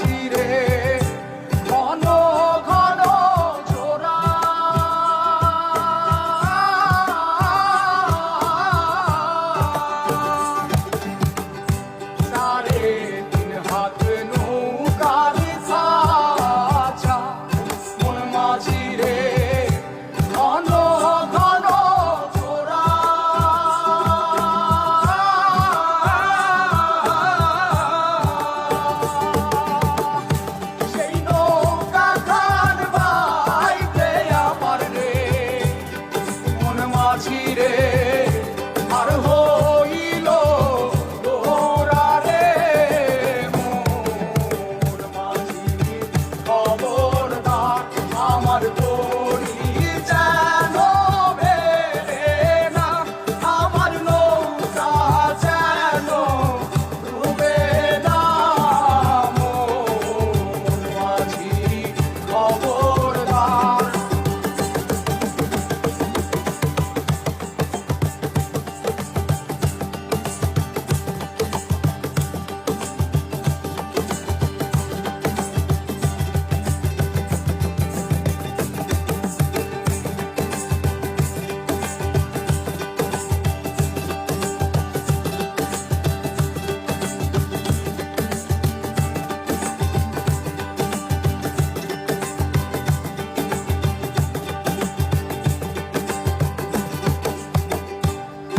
মাঝি রে ঘন ঘন জোড়া সাড়ে তিন হাত নৌকার ছাঁচা মন মাঝি রে ঘন ঘন জোড়া সেই নৌকা খান বাইতে আমার রে মন মাঝি রে আর হইল গোরা রে মন মাঝি খবরদার আমার তরি যেন বেড়ে না আমার নৌকা যেন ডুবে না মন মাঝি খবরদার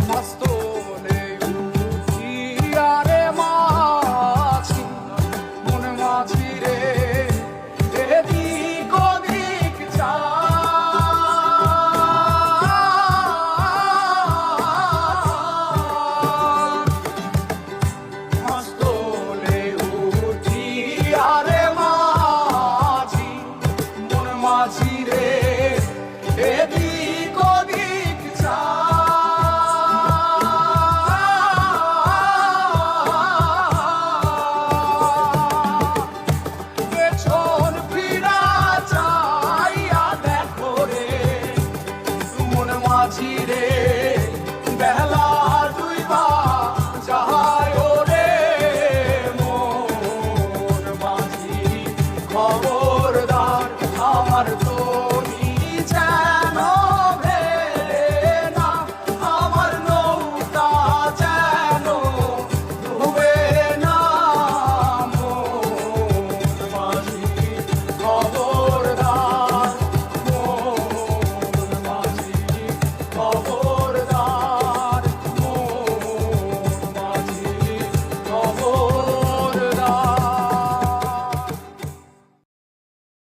মস্তনে উঠিয়া রে মাঝি মন মাঝি রে এদিক ওদিক মস্তনে উঠিয়া রে মাঝি মন মাঝি রে এদিক ওদিক পেছন ফিরা চাইয়া দেখো রে মন মাঝি রে বেলা ডুইবা যায় রে মন মাঝি খবর